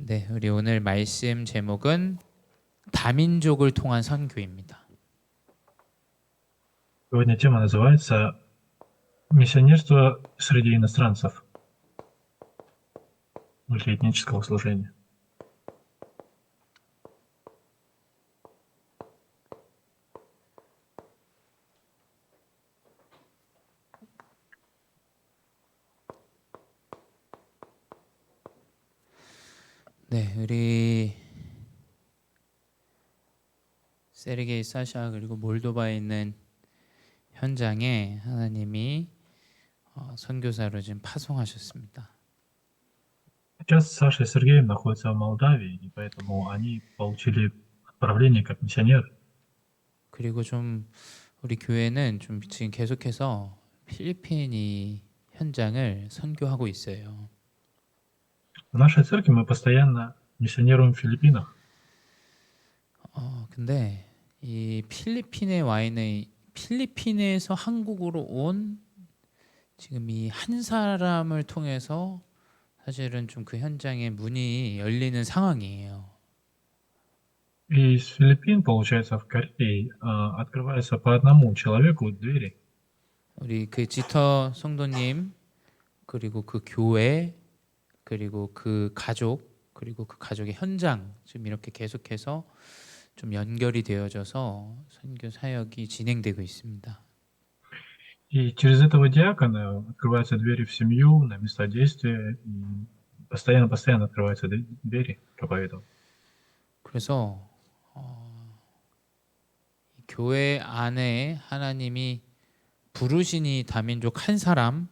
네, 우리 오늘 말씀 제목은 다민족을 통한 선교입니다. Сегодня тема называется «Миссионерство среди иностранцев» мультиэтнического служения. 네, 우리 세르게이 사샤 그리고 몰도바에 있는 현장에 하나님이 선교사로 지금 파송하셨습니다. Сейчас Саша и Сергей находятся в Молдавии, и поэтому они получили отправление как миссионеры. 그리고 좀 우리 교회는 좀 지금 계속해서 필리핀 현장을 선교하고 있어요. В нашей церкви мы постоянно миссионируем в Филиппинах. 근데 이 필리핀에 와 있는 필리핀에서 한국으로 온 지금 이 한 사람을 통해서 사실은 좀 그 현장에 문이 열리는 상황이에요. И из Филиппин, получается, в Корее открывается по одному человеку двери. 우리 그 지터 성도님 그리고 그 교회 그리고 그 가족 그리고 그 가족의 현장 지금 이렇게 계속해서 좀 연결이 되어져서 선교 사역이 진행되고 있습니다. И через этого диакона открываются двери в семью, на места действия, и постоянно открываются двери проповедовать. 그래서 이 교회 안에 하나님이 부르시니 다민족 한 사람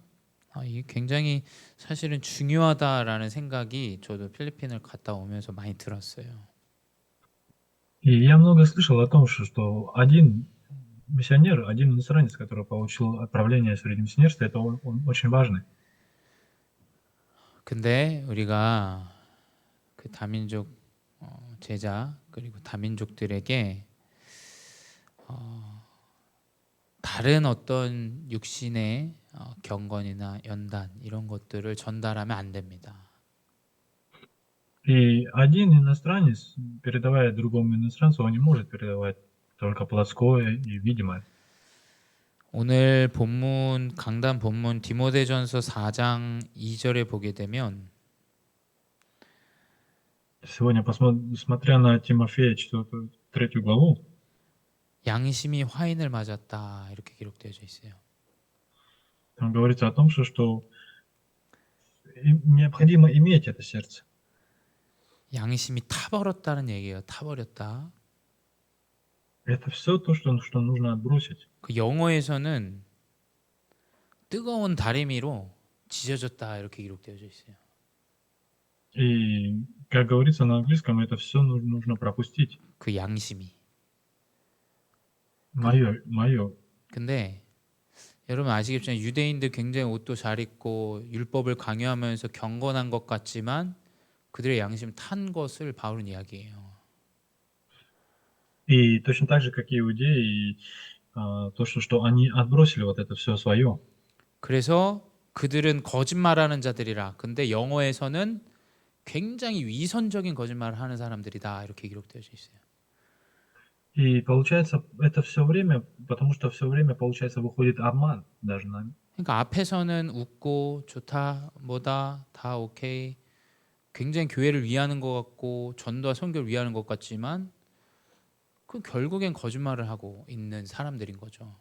이게 굉장히 사실은 중요하다라는 생각이 저도 필리핀을 갔다 오면서 많이 들었어요. И я много слышал о том, что один миссионер, один иностранец, который получил отправление среди миссионерства, это он очень важный. 근데 우리가 그 다민족 제자 그리고 다민족들에게 다른 어떤 육신의 경건이나 연단 이런 것들을 전달하면 안 됩니다. И один иностранец, передавая другому иностранцу, он не может передавать только плотское и видимое. 오늘 본문 강단 본문 디모데전서 4장 2절에 보게 되면 Сегодня, смотря на Тимофея 3 главу, 양심이 화인을 맞았다 이렇게 기록되어져 있어요. там говорится о том, что необходимо иметь это сердце. 양심이 타버렸다는 얘기예요. 타버렸다. Это все то, что нужно отбросить. 그 영어에서는 뜨거운 다리미로 지져졌다 이렇게 기록되어져 있어요. И, как говорится на английском, это все нужно пропустить. 그 양심이. Мое. 근데 여러분 아시겠지만 유대인들 굉장히 옷도 잘 입고 율법을 강요하면서 경건한 것 같지만 그들의 양심 탄 것을 바울은 이야기해요. И точно так же, как и иудеи, то, что они отбросили вот это все свое. 그래서 그들은 거짓말하는 자들이라. 근데 영어에서는 굉장히 위선적인 거짓말을 하는 사람들이다 이렇게 기록되어져 있어요. И получается, это все время, потому что все время, получается, выходит обман даже нами. 그러니까 앞에서는 웃고 좋다 뭐다 다 오케이 굉장히 교회를 위하는 것 같고 전도와 선교를 위하는 것 같지만 그 결국엔 거짓말을 하고 있는 사람들인 거죠.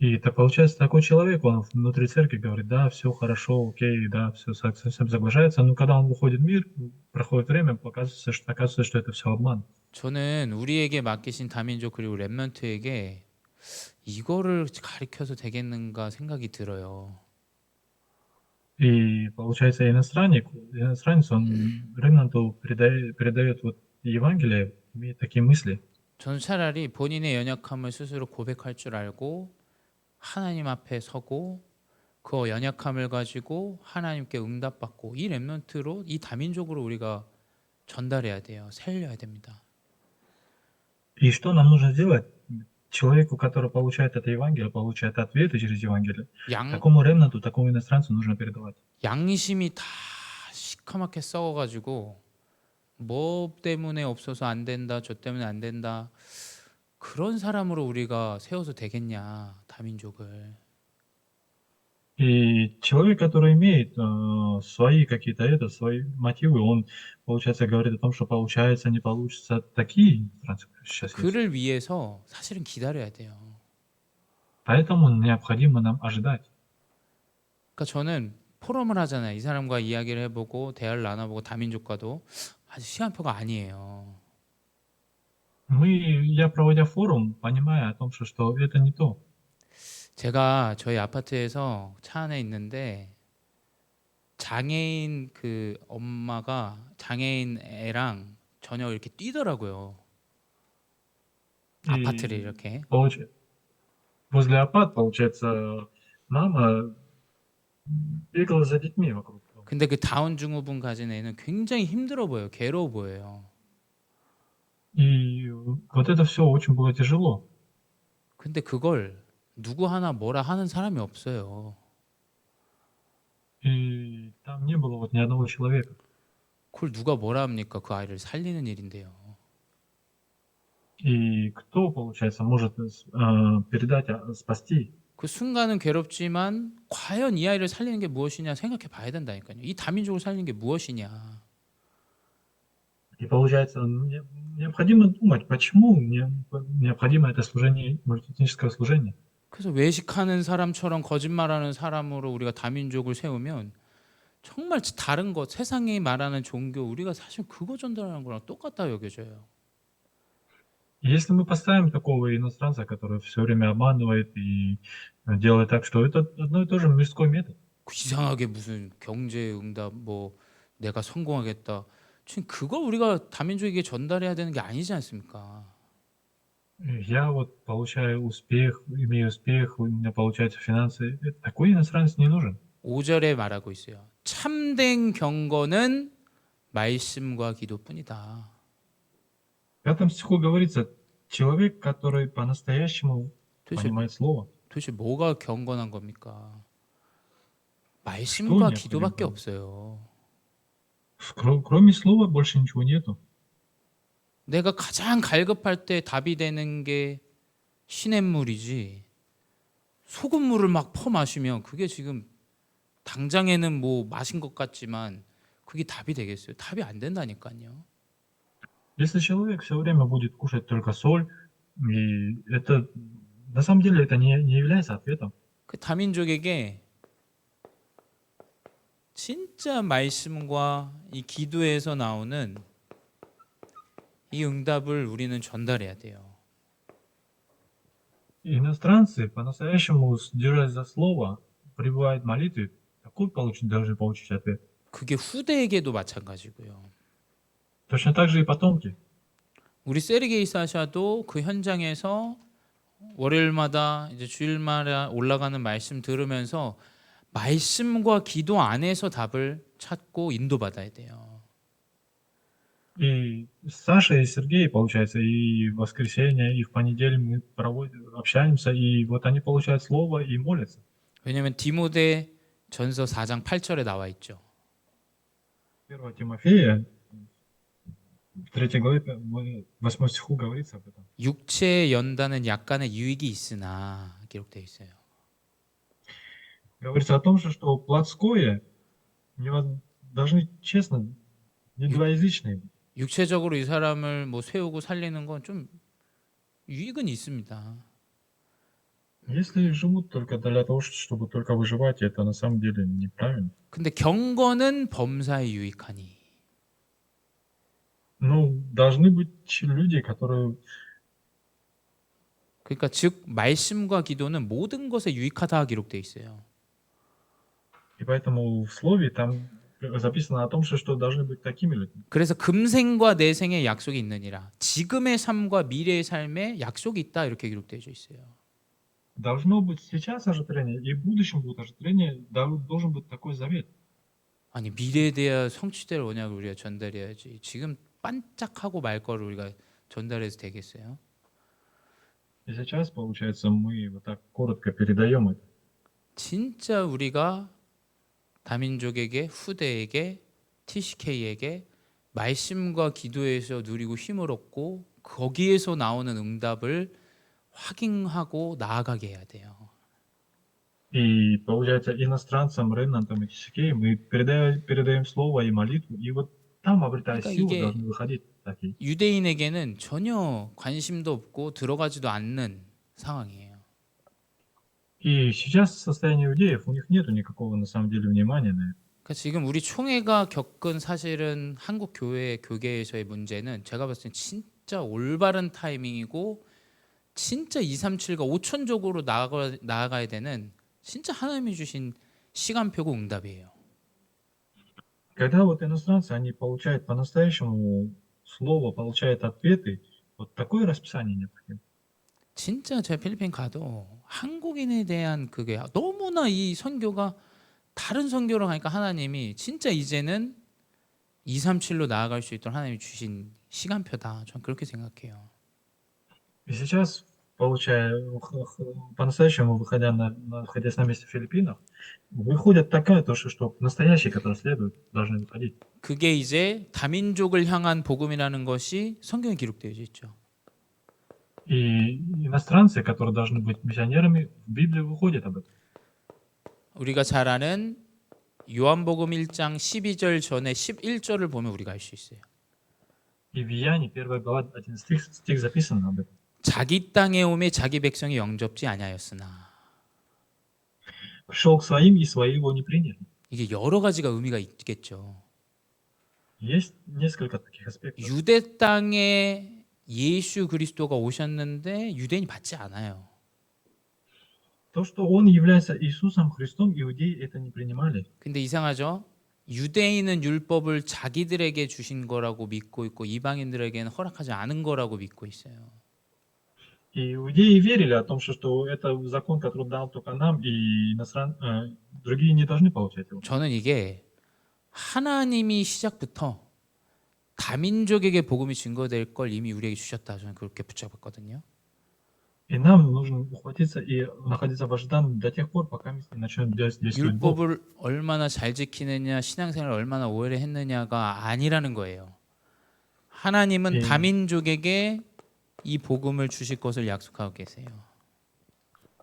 И это получается такой человек, он внутри церкви говорит, да, все хорошо, окей, да, все совсем соглашается, но когда он выходит в мир, проходит время, оказывается, что это все обман. 저는 우리에게 맡기신 다민족 그리고 렘넌트에게 이거를 가르쳐서 되겠는가 생각이 들어요. И получается, иностранец, он ремнанту передает вот Евангелие, имеет такие мысли. 저는 차라리 본인의 연약함을 스스로 고백할 줄 알고 하나님 앞에 서고 그 연약함을 가지고 하나님께 응답받고 이 렘넌트로 이 다민족으로 우리가 전달해야 돼요. 살려야 됩니다. И что нам нужно делать? Человеку, который получает это Евангелие, получает ответы через Евангелие, такому ремнанту, такому иностранцу нужно передавать. 양심이 다 시커멓게 썩어가지고 뭐 때문에 없어서 안 된다, 저 때문에 안 된다, 그런 사람으로 우리가 세워서 되겠냐 다민족을. И человек, который имеет свои какие-то свои мотивы, он, получается, говорит о том, что получается, не получится такие иностранцы, сейчас есть. 그를 위해서 사실은 기다려야 돼요. Поэтому необходимо нам ожидать. 그러니까 저는 포럼을 하잖아요. 이 사람과 이야기를 해보고 대화를 나눠보고 다민족과도 아주 시간표가 아니에요. Я, проводя форум, понимая о том, что это не то. 제가 저희 아파트에서 차 안에 있는데 장애인 그 엄마가 장애인 애랑 저녁 이렇게 뛰더라고요. 아파트를 И 이렇게. возле апат, получается, мама бегала за детьми вокруг дома. 근데 그 다운 증후군 가진 애는 굉장히 힘들어 보여요. 괴로워 보여요. И вот это все очень было тяжело. 근데 그걸 누구 하나 뭐라 하는 사람이 없어요. И там не было вот ни одного человека. 그걸 누가 뭐라 합니까? 그 아이를 살리는 일인데요. И кто, получается, может передать, спасти? 그 순간은 괴롭지만 과연 이 아이를 살리는 게 무엇이냐 생각해 봐야 된다니까요. 이 다민족을 살리는 게 무엇이냐. И получается, необходимо думать, почему необходимо это служение, мультиэтническое служение. 그래서 외식하는 사람처럼 거짓말하는 사람으로 우리가 다민족을 세우면 정말 다른 것, 세상이 말하는 종교, 우리가 사실 그거 전달하는 거랑 똑같다 여겨져요. Если мы поставим такого иностранца, который все время обманывает и делает так, что это одно и то же мирской метод. 그 이상하게 무슨 경제 응답 뭐 내가 성공하겠다. 지금 그걸 우리가 다민족에게 전달해야 되는 게 아니지 않습니까? Я вот получаю успех, имею успех, у меня получаются финансы. Такой иностранец не нужен. 5절에 말하고 있어요. 참된 경건은 말씀과 기도뿐이다. В 5 стиху говорится, человек, который по-настоящему 도대체, понимает Слово, 도대체 뭐가 경건한 겁니까? что 말씀과 необходимо? 기도밖에 없어요. Кроме Слова больше ничего нету. 내가 가장 갈급할 때 답이 되는 게 시냇물이지, 소금물을 막 퍼 마시면 그게 지금 당장에는 뭐 마신 것 같지만 그게 답이 되겠어요? 답이 안 된다니까요. Если человек все время будет кушать только соль, и это на самом деле это не является ответом. 그 다민족에게 진짜 말씀과 이 기도에서 나오는 이 응답을 우리는 전달해야 돼요. Иностранцы, по-настоящему, держась за Слово, пребывают в молитве, такой должны получить ответ. 그게 후대에게도 마찬가지고요. Точно так же и потомки. 우리 세르게이 사샤도 그 현장에서 월요일마다 이제 주일마다 올라가는 말씀 들으면서 말씀과 기도 안에서 답을 찾고 인도받아야 돼요. И Саша и Сергей, получается, и в воскресенье, и в понедельник мы общаемся, и вот они получают Слово и молятся. 왜냐하면 디모데 전서 4장 8절에 나와 있죠. 1 Тимофея, в 3 главе, 8 стиху говорится об этом. 육체의 연단은 약간의 유익이 있으나 기록되어 있어요. Говорится о том, что плотское должны честно, недвоязычные. 육체적으로 이 사람을 뭐 세우고 살리는 건 좀 유익은 있습니다. Если живут только для того, чтобы только выживать, это на самом деле неправильно. 근데 경건은 범사에 유익하니. Ну, должны быть люди, которые... 그러니까 즉 말씀과 기도는 모든 것에 유익하다 기록되어 있어요. И поэтому в слове там записано о том, что должны быть такими людьми. 그래서 금생과 내생의 약속이 있느니라. 지금의 삶과 미래의 삶에 약속이 있다 이렇게 기록되어 있어요. Должно быть сейчас ожитрение, и в будущем будет ожитрение, должен быть такой завет. 아니 미래에 대한 성취될 언약을 우리가 전달해야지. 지금 반짝하고 말 거를 우리가 전달해서 되겠어요? И сейчас, получается, мы вот так коротко передаем это. 진짜 우리가 다민족에게 후대에게 TCK에게 말씀과 기도에서 누리고 힘을 얻고 거기에서 나오는 응답을 확인하고 나아가게 해야 돼요. И получается, иностранцам, ремнантам и TCK мы передаем слово и молитву, и вот там, обретая 그러니까 силу, 이게 должны выходить такие. 유대인에게는 전혀 관심도 없고 들어가지도 않는 상황이에요. И сейчас состояние иудеев, у них нету никакого на самом деле внимания на это. 그러니까 지금 우리 총회가 겪은 사실은 한국 교회 교계에서의 문제는 제가 봤을 때 진짜 올바른 타이밍이고 진짜 237과 5천적으로 나아가야 되는 진짜 하나님이 주신 시간표고 응답이에요. Когда вот иностранцы, они получают по-настоящему слово, получают ответы, вот такое расписание необходимо. 진짜 제가 필리핀 가도 한국인에 대한 그게 너무나 이 선교가 다른 선교로 가니까 하나님이 진짜 이제는 237로 나아갈 수 있도록 하나님이 주신 시간표다. 저는 그렇게 생각해요. И сейчас, получая, по-настоящему, находясь на месте в Филиппинах, выходит такая, то, что настоящие, которые следуют, должны выходить. 그게 이제 다민족을 향한 복음이라는 것이 성경에 기록되어 있죠. И иностранцы, которые должны быть миссионерами, в Библии выходит об этом. 우리가 잘 아는 요한복음 1장 12절 전에 11절을 보면 우리가 알 수 있어요. И в Иоанне, 1 глава, 11 стих записано об этом. 자기 땅에 오매 자기 백성이 영접지 아니하였으나. Пришел к своим, и свои его не приняли. 이게 여러 가지가 의미가 있겠죠. Есть несколько таких аспектов. 유대 땅에 예수 그리스도가 오셨는데 유대인이 받지 않아요. То, что он является Иисусом Христом, иудеи это не принимали. 근데 이상하죠? 유대인은 율법을 자기들에게 주신 거라고 믿고 있고 이방인들에게는 허락하지 않은 거라고 믿고 있어요. И иудеи верили о том, что это закон, который дал только нам, и другие не должны получать его. 저는 이게 하나님이 시작부터 다민족에게 복음이 증거될 걸 이미 우리에게 주셨다. 저는 그렇게 붙잡았거든요. И нам нужно ухватиться и находиться в ожидании до тех пор, пока мы не начнем действовать Бог. 율법을 얼마나 잘 지키느냐, 신앙생활을 얼마나 오래 했느냐가 아니라는 거예요. 하나님은 예. 다민족에게 이 복음을 주실 것을 약속하고 계세요.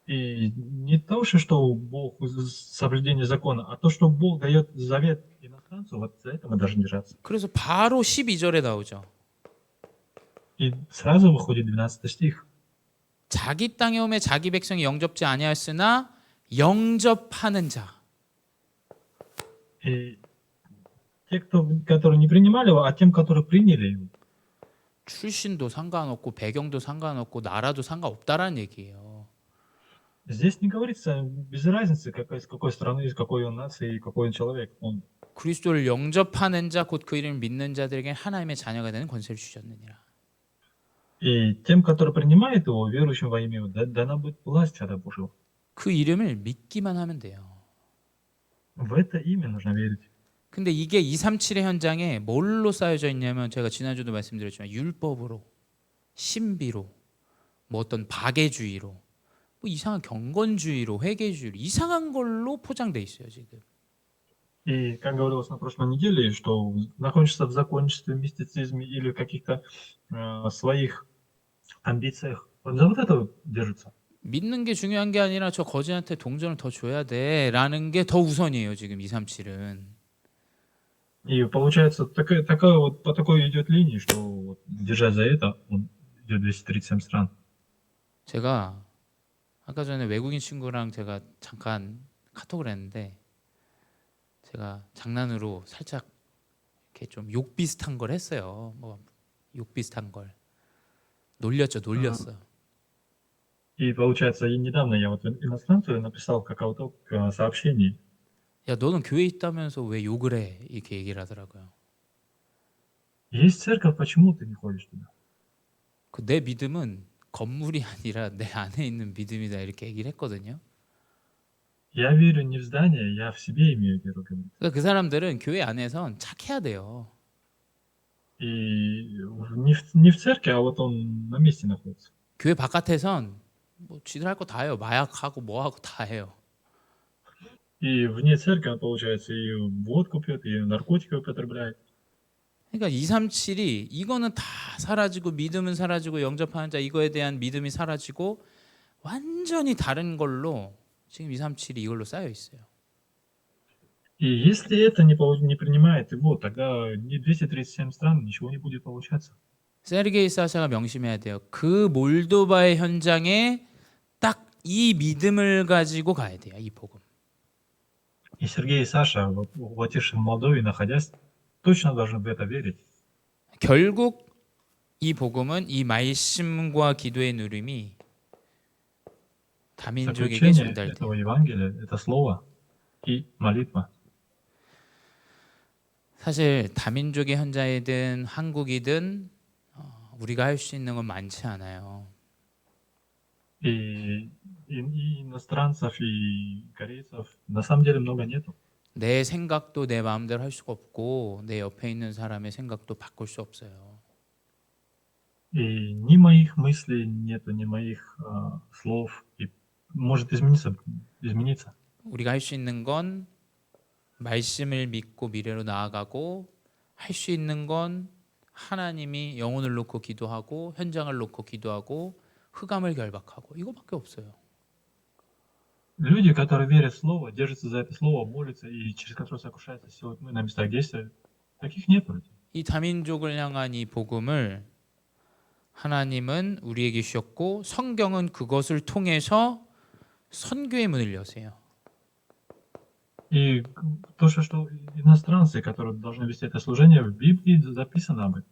И не то, что Бог соблюдение закона, а то, что Бог дает завет иностранцу, вот за это мы должны держаться. 그래서 바로 12절에 나오죠. И сразу выходит 12 стих. 자기 땅에 오매 자기 백성이 영접지 아니하였으나 영접하는 자. И те, которые не принимали его, а тем, которые приняли его. 출신도 상관없고 배경도 상관없고 나라도 상관없다라는 얘기예요. Здесь не говорится без разницы, из какой страны, из какой он нации, какой он человек. Он 그리스도를 영접하는 자 곧 그 이름을 믿는 자들에게 하나님의 자녀가 되는 권세를 주셨느니라. И тем, которые принимают его, верующим во имя его, дана будет власть Чада Божьего. 그 이름을 믿기만 하면 돼요. В это имя нужно верить. 근데 이게 237의 현장에 뭘로 쌓여져 있냐면 제가 지난주도 말씀드렸지만 율법으로, 신비로, 뭐 어떤 박애주의로, 뭐 이상한 경건주의로, 회개주의로 이상한 걸로 포장돼 있어요 지금. И, как говорилось на прошлой неделе, что находишься в законничестве, мистицизме или каких-то своих амбициях, за вот это держится. 믿는 게 중요한 게 아니라 저 거지한테 동전을 더 줘야 돼라는 게 더 우선이에요 지금 237은. И получается, такая вот по такой идет линии, что вот, держать за это, он идет 237 стран. 제가 아까 전에 외국인 친구랑 제가 잠깐 카톡을 했는데 제가 장난으로 살짝 이렇게 좀 욕 비슷한 걸 했어요. 뭐 욕 비슷한 걸 놀렸어. И получается, и недавно я вот иностранцу написал какое-то сообщение. 야 너는 교회 있다면서 왜 욕을 해? 이렇게 얘기를 하더라고요. Есть церковь, почему ты не ходишь туда? 그 내 믿음은 건물이 아니라 내 안에 있는 믿음이다 이렇게 얘기를 했거든요. Я верю не в здание, я в себе имею веру. говорит. 그러니까 그 사람들은 교회 안에선 착해야 돼요. И не в церкви, а вот он на месте находится. 교회 바깥에선 뭐 지들 할 거 다 해요. 마약하고 뭐하고 다 해요. И вне церкви он, получается, и водку пьет, и наркотики употребляет. 그러니까 237이 이거는 다 사라지고 믿음은 사라지고 영접하는 자 이거에 대한 믿음이 사라지고 완전히 다른 걸로 지금 237이 이걸로 쌓여 있어요. И если это не принимает его, тогда ни 237 стран ничего не будет получаться. 세르게이 사샤가 명심해야 돼요. 그 몰도바의 현장에 딱 이 믿음을 가지고 가야 돼요. 이 복음. И Сергей и Саша, вот, воплотившись в Молдове, находясь, точно должны в это верить. 결국 이 복음은 이 말씀과 기도의 누림이 다민족에게 Заключение 전달돼요. этого Евангелия – это слово и молитва. 사실 다민족의 현장이든 한국이든 우리가 할 수 있는 건 많지 않아요. И иностранцев, и корейцев на самом деле много нету. 내 생각도 내 마음대로 할 수가 없고 내 옆에 있는 사람의 생각도 바꿀 수 없어요. И ни моих мыслей нету, ни моих слов. И может измениться. 우리가 할 수 있는 건 말씀을 믿고 미래로 나아가고 할 수 있는 건 하나님이 영혼을 놓고 기도하고 현장을 놓고 기도하고 흑암을 결박하고 이거밖에 없어요. Люди, которые верят в слово, держатся за это слово, молятся, и через которое сокрушается сила тьмы на местах действия, таких нету. 이 다민족을 향한 이 복음을 하나님은 우리에게 주셨고 성경은 그것을 통해서 선교의 문을 여세요. И то, что иностранцы, которые должны вести это служение, в Библии записано об этом.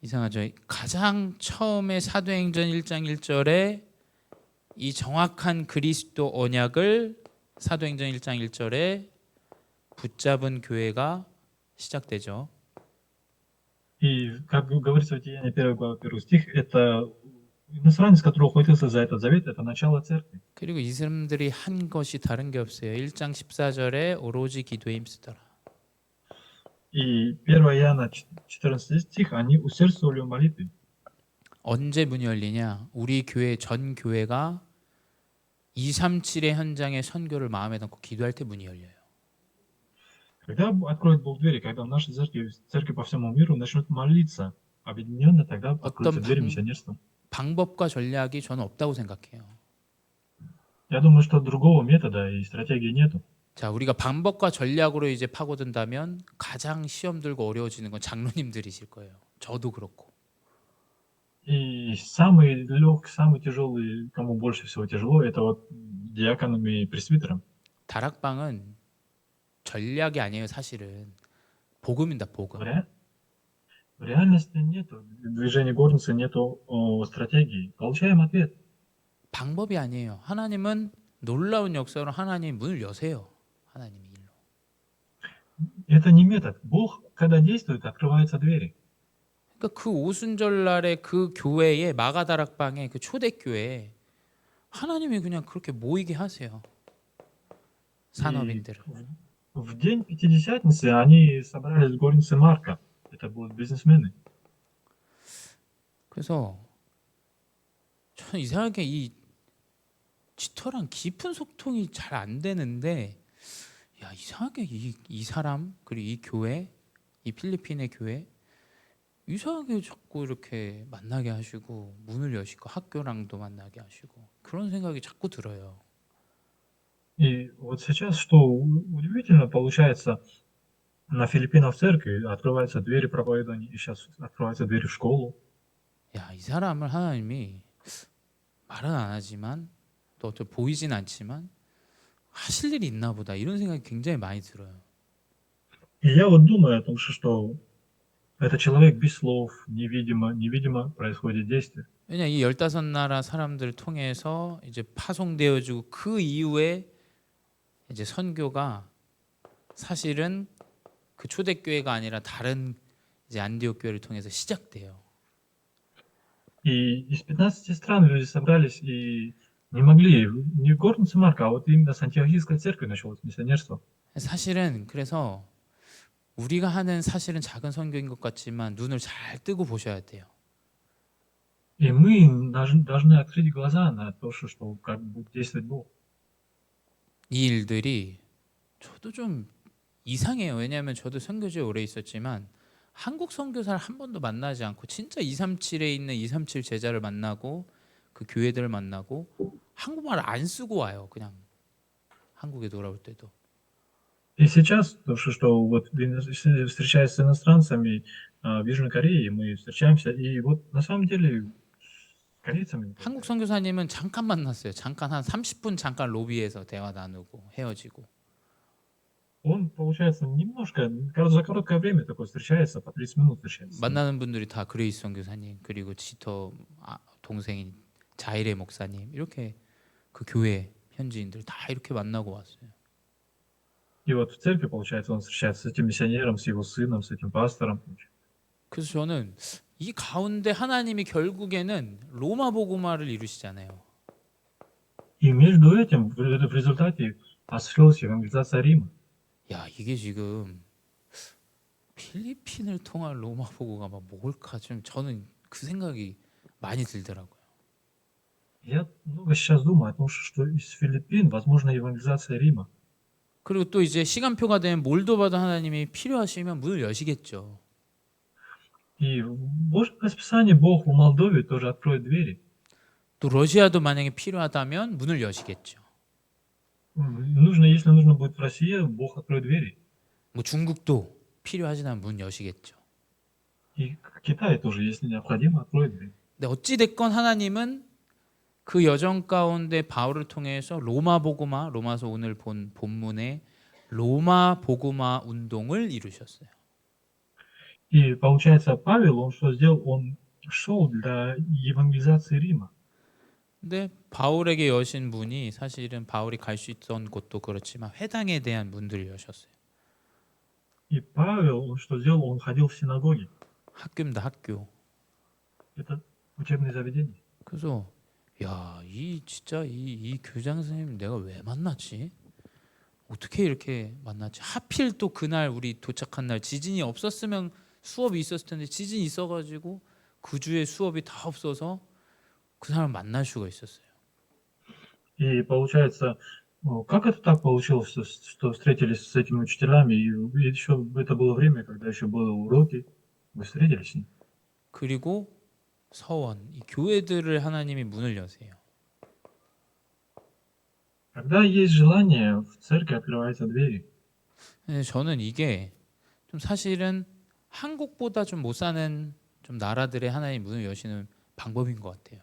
이상하죠. 가장 처음에 사도행전 1장 1절에 이 정확한 그리스도 언약을 사도행전 1장 1절에 붙잡은 교회가 시작되죠. И, как говорится в Деянии 1 глава 1 стих, это иностранец, который ухватился за этот завет, это начало церкви. 그리고 이 사람들이 한 것이 다른 게 없어요. 1장 14절에 오로지 기도에 힘쓰더라. И 1 Иоанна 14 стих, они усердствовали в молитве. 언제 문이 열리냐? 우리 교회 전 교회가 237의 현장에 선교를 마음에 담고 기도할 때 문이 열려요. Когда откроет Бог двери, когда наши церкви по всему миру начнут молиться объединенно, тогда откроются двери миссионерства. 방법과 전략이 저는 없다고 생각해요. Я думаю, что другого метода и стратегии нету. 자, 우리가 방법과 전략으로 이제 파고든다면 가장 시험 들고 어려워지는 건 장로님들이실 거예요. 저도 그렇고. И самый легкий, самый тяжелый, кому больше всего тяжело, это вот диаконам и пресвитерам. 다락방은 전략이 아니에요, 사실은. 복음입니다, 복음. В реальности нету движения горницы, нету стратегии. Получаем ответ. 방법이 아니에요. 하나님은 놀라운 역사로 하나님 문을 여세요. 하나님이 일로. Это не метод. Бог, когда действует, открываются двери. 그러니까 그 오순절날에 그 교회에 마가다락방에 그 초대교회에 하나님이 그냥 그렇게 모이게 하세요. 산업인들을. В день Пятидесятницы они собрались в горнице Марка. Это будут бизнесмены. 그래서 저는 이상하게 이 지터랑 깊은 소통이 잘 안 되는데, 야 이상하게 이 사람 그리고 이 교회, 이 필리핀의 교회 이상하게 자꾸 이렇게 만나게 하시고 문을 여시고 학교랑도 만나게 하시고 그런 생각이 자꾸 들어요. И вот сейчас, что удивительно, получается, на Филиппинах в церкви открываются двери проповедования, и сейчас открываются двери в школу. 야, 이 사람을 하나님이 말은 안 하지만 또 어떻게 보이진 않지만 하실 일이 있나 보다 이런 생각이 굉장히 많이 들어요. И я вот думаю о том, что этот человек без слов, невидимо происходит действие. 왜냐 이 15나라 사람들을 통해서 이제 파송되어지고 그 이후에 이제 선교가 사실은 그 초대교회가 아니라 다른 이제 안디옥 교회를 통해서 시작돼요. И из 15 стран люди собрались и не могли, не в горнице Марка, а вот именно с Антиохийской церкви началось миссионерство. 사실은 그래서 우리가 하는 사실은 작은 선교인 것 같지만 눈을 잘 뜨고 보셔야 돼요. И мы должны открыть глаза на то, что как будет действовать Бог. 이 일들이 저도 좀 이상해요. 왜냐하면 저도 선교지에 오래 있었지만 한국 선교사를 한 번도 만나지 않고 진짜 237에 있는 237 제자를 만나고 그 교회들을 만나고 한국말 안 쓰고 와요. 그냥 한국에 돌아올 때도. И сейчас, то, что вот встречаясь с иностранцами в Южной Корее, мы встречаемся, и вот на самом деле с корейцами, 한국 например, 선교사님은 잠깐 만났어요. 잠깐 한 30분 잠깐 로비에서 대화 나누고 헤어지고. он, получается, немножко, за короткое время такое встречается, по 30 минут встречается с ними. 만나는 분들이 다 그레이스 선교사님 그리고 지터 동생인 자이레 목사님 이렇게 그 교회 현지인들 다 이렇게 만나고 왔어요. И вот в церкви, получается, он встречается с этим миссионером, с его сыном, с этим пастором. 그래서 저는 이 가운데 하나님이 결국에는 로마 복음화를 이루시잖아요. И между этим, в результате, осуществилась евангелизация Рима. 야, 이게 지금 필리핀을 통한 로마 복음화가 뭘까 좀 저는 그 생각이 많이 들더라고요. Я много сейчас думаю о том, что из Филиппин возможна евангелизация Рима. 그리고 또 이제 시간표가 되면 몰도바도 하나님이 필요하시면 문을 여시겠죠. И в Божьем расписании Бог в Молдове тоже откроет двери. 또 러시아도 만약에 필요하다면 문을 여시겠죠. Если нужно будет в России, Бог откроет двери. 뭐 중국도 필요하지만 문 여시겠죠. И Китай тоже, если необходимо, откроет двери. 근데 어찌 됐건 하나님은 그 여정 가운데 바울을 통해서 로마 복음화, 로마서 오늘 본 본문의 로마 복음화 운동을 이루셨어요. И получается, Павел, он что сделал? Он шел для евангелизации Рима. 근데 바울에게 여신 문이 사실은 바울이 갈 수 있던 곳도 그렇지만 회당에 대한 문들을 여셨어요. И Павел, он что сделал? Он ходил в синагоги. 학교입니다, 학교. Это учебные заведения. 그래서 야, 이 진짜 이 교장 선생님 내가 왜 만났지? 어떻게 이렇게 만났지? 하필 또 그날 우리 도착한 날 지진이 없었으면 수업이 있었을 텐데 지진이 있어가지고 그 주에 수업이 다 없어서 그 사람 만날 수가 있었어요. И получается, как это так получилось, что встретились с этими учителями, и еще это было время, когда еще были уроки, вы встретились с ним. 그리고 서원, 이 교회들을 하나님이 문을 여세요. Когда есть желание, в церкви открываются двери. 근데 저는 이게 좀 사실은 한국보다 좀 못 사는 좀 나라들의 하나님 문을 여시는 방법인 것 같아요.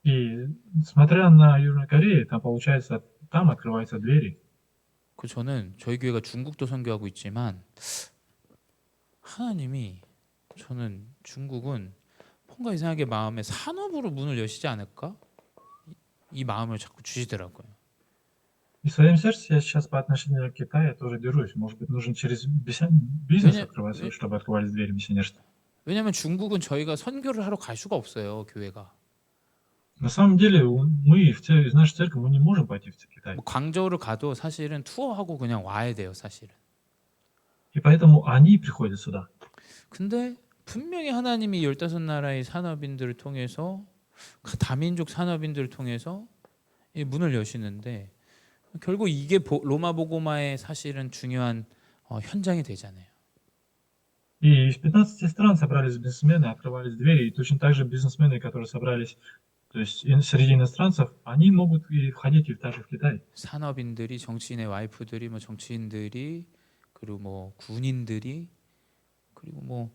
И смотря на Южную Корею, там получается, там открываются двери. 그 저는 저희 교회가 중국도 선교하고 있지만 하나님이 저는 중국은 뭔가 이상하게 마음에 산업으로 문을 여시지 않을까? 이 마음을 자꾸 주시더라고요. И в своем сердце я сейчас по отношению к Китаю тоже держусь. Может быть, нужно через бизнес 왜냐, открываться, 왜, чтобы открывались двери миссионерства. 왜냐하면 중국은 저희가 선교를 하러 갈 수가 없어요, 교회가. На самом деле, мы из нашей церкви мы не можем пойти в Китай. 뭐 광저우를 가도 사실은 투어하고 그냥 와야 돼요, 사실은. И поэтому они приходят сюда. 근데 분명히 하나님이 15나라의 산업인들을 통해서 다민족 산업인들을 통해서 이 문을 여시는데 결국 이게 로마 복음화의 사실은 중요한 현장이 되잖아요. И из 15 стран собрались бизнесмены, открывались двери, и точно так же бизнесмены, которые собрались, то есть среди иностранцев, они могут и входить и также в Китай. 산업인들이 정치인의 와이프들이 뭐 정치인들이 그리고 뭐 군인들이 그리고 뭐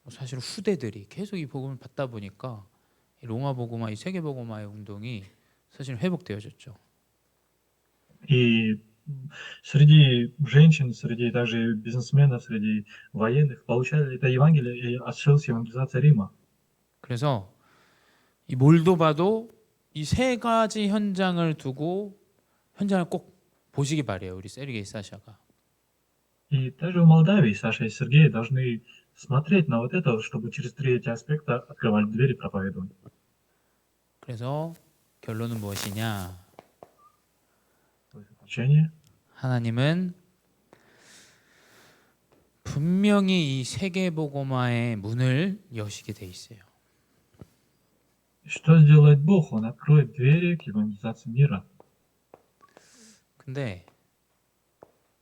사실 후대들이 계속 이 복음을 받다 보니까 이 로마 복음화, 이 세계 복음화의 운동이 사실 회복되어졌죠. И среди женщин, среди даже бизнесменов, среди военных получали это Евангелие, и осуществилась евангелизация Рима. 그래서 이 몰도바도 이 세 가지 현장을 두고 현장을 꼭 보시기 바래요, 우리 세르게이 사샤가. И также в Молдавии Саша и Сергей должны смотреть на вот это, чтобы через 3 эти аспекта открывали двери проповедования. 그래서 결론은 무엇이냐? Учение. 하나님은 분명히 이 세계 복음화의 문을 여시게 돼 있어요. Что сделает Бог? Он откроет двери к евангелизации мира. 근데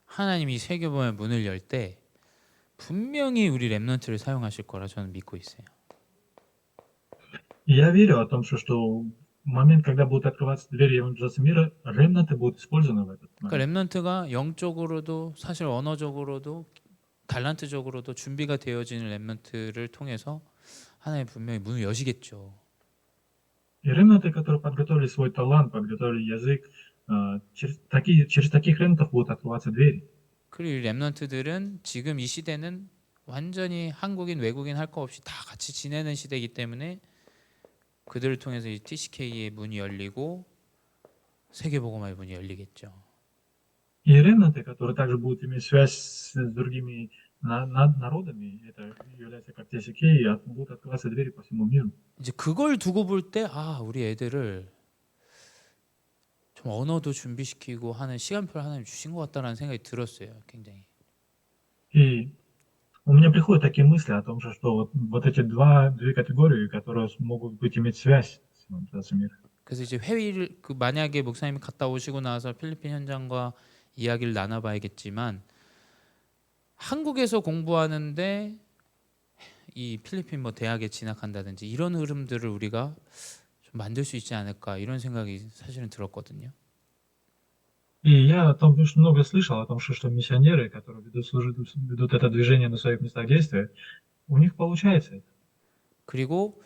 하나님이 세계보의 문을 열 때 분명히 우리 렘넌트를 사용하실 거라 저는 믿고 있어요. И я верю о том, что в момент, когда будут открываться двери евангелизации мира, ремнанты будут использованы в этот 그러니까 момент. 렘넌트가 영적으로도 사실 언어적으로도 달란트적으로도 준비가 되어지는 렘넌트를 통해서 하나님 분명히 문을 여시겠죠. И ремнанты, которые подготовили свой талант, подготовили язык, через таких ремнантов будут открываться двери. 그리고 이 렘넌트들은 지금 이 시대는 완전히 한국인 외국인 할 거 없이 다 같이 지내는 시대이기 때문에 그들을 통해서 이 TCK의 문이 열리고 세계복음화의 문이 열리겠죠. И ремнанты, которые также будут иметь связь с другими народами, это является как TCK, и будут открываться двери по всему миру. 이제 그걸 두고 볼 때 우리 애들을 좀 언어도 준비시키고 하는 시간표를 하나님 주신 것 같다라는 생각이 들었어요. 굉장히. И у меня приходят такие мысли о том, что вот эти две категории, которые могут быть иметь связь с евангелизацией мира. 그래서 이제 회의를 만약에 목사님이 갔다 오시고 나서 필리핀 현장과 이야기를 나눠봐야겠지만 한국에서 공부하는데 이 필리핀 뭐 대학에 진학한다든지 이런 흐름들을 우리가 좀 만들 수 있지 않을까 이런 생각이 사실은 들었거든요. И я о том, что много слышал, о том, что миссионеры, которые ведут это движение на своих местах действия, у них получается это. 그리고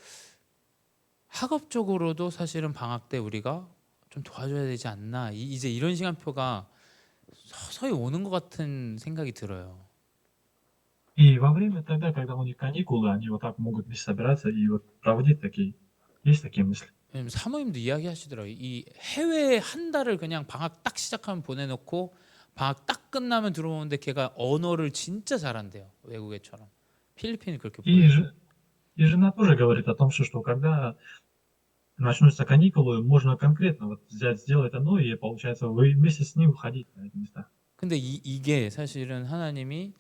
학업적으로도 사실은 방학 때 우리가 좀 도와줘야 되지 않나 이제 이런 시간표가 서서히 오는 것 같은 생각이 들어요. И во время тогда, когда у них каникулы, они вот так могут вместе собираться и вот проводить такие. Есть такие мысли. 왜냐면 사모님도 이야기하시더라고요. 이 해외 한 달을 그냥 방학 딱 시작하면 보내놓고 방학 딱 끝나면 들어오는데 걔가 언어를 진짜 잘한대요. 외국 애처럼. 필리핀이 그렇게 И, 보여요. и жена тоже говорит о том, что когда начнутся каникулы, можно конкретно вот взять, сделать одно, и получается вы вместе с ним выходить на эти места. 근데 이게 사실은 하나님이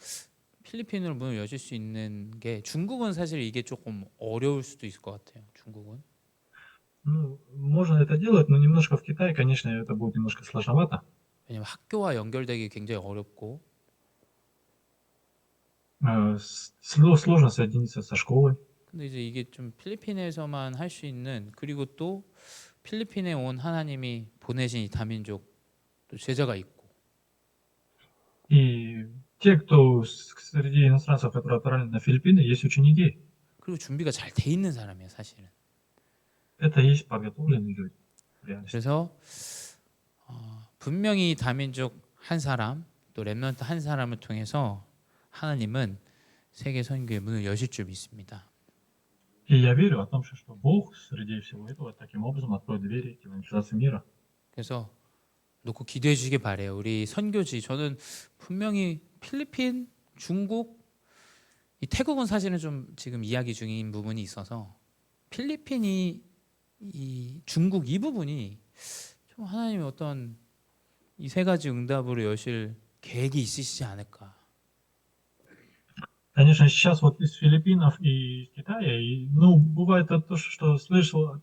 필리핀으로 문을 여실 수 있는 게 중국은 사실 이게 조금 어려울 수도 있을 것 같아요. 중국은. Ну, можно это делать, но немножко в Китае, конечно, это будет немножко сложновато. 왜냐면 학교와 연결되기 굉장히 어렵고 Сложно соединиться со школой. 근데 이제 이게 좀 필리핀에서만 할 수 있는 그리고 또 필리핀에 온 하나님이 보내신 이 다민족 또 제자가 있고 И те, кто среди иностранцев, которые отправлены на Филиппины, есть ученики. 그리고 준비가 잘 돼 있는 사람이에요, 사실은. Это есть подготовленные люди. В реальности. 그래서 분명히 다민족 한 사람 또 렘넌트 한 사람을 통해서 하나님은 세계 선교의 문을 여실 줄 믿습니다. И я верю о том, что Бог среди всего этого таким образом откроет двери к евангелизации мира. 그래서 놓고 기도해 주시기 바래요. 우리 선교지 저는 분명히 필리핀, 중국, 이 태국은 사실은 좀 지금 이야기 중인 부분이 있어서 필리핀이 이 중국 이 부분이 좀 하나님의 어떤 이 세 가지 응답으로 여실 계획이 있으시지 않을까. Конечно, сейчас вот из Филиппинов и из Китая, и, ну, бывает это то, что слышал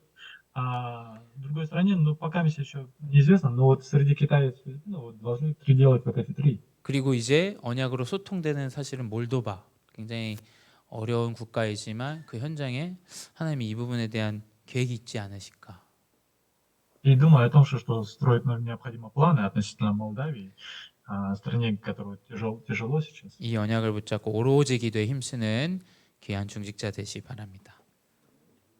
о другой стране, но пока мне еще неизвестно, но вот среди Китая и Филиппинов вот должны делать вот эти три. 그리고 이제 언약으로 소통되는 사실은 몰도바 굉장히 어려운 국가이지만 그 현장에 하나님이 이 부분에 대한 계획이 있지 않으실까. И думаю о том, что строить необходимо планы относительно Молдавии, стране, которой тяжело сейчас. 이 언약을 붙잡고 오로지 기도에 힘쓰는 귀한 중직자 되시 바랍니다.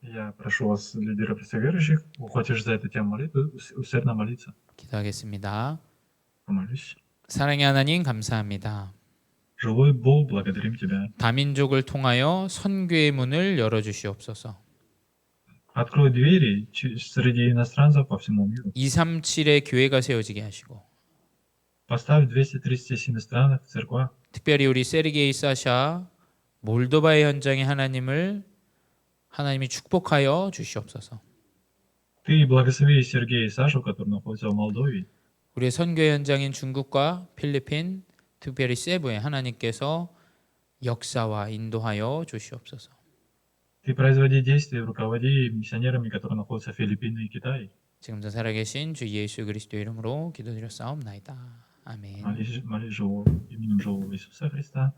Я прошу вас, лидеры верующих, ухватишь за эту тему молитвы, усердно молиться. 기도하겠습니다. Помолюсь. 사랑의 하나님 감사합니다. Живой Бог, благодарим Тебя. 다민족을 통하여 선교의 문을 열어 주시옵소서. Открой двери среди иностранцев по всему миру. 237의 교회가 세워지게 하시고 Поставь 237 иностранных церква. 특별히 우리 세르게이 사샤 몰도바의 현장의 하나님이 축복하여 주시옵소서. Ты благослови Сергея и Сашу, которые находятся в Молдове. 우리의 선교 현장인 중국과 필리핀, 특별히 세부에 하나님께서 역사와 인도하여 주시옵소서. Ты производи действия, руководи миссионерами, которые находятся в Филиппинах и Китае. 지금도 살아계신 주 예수 그리스도 이름으로 기도드렸사옵나이다. 아멘. Молись живого, именем живого Иисуса Христа.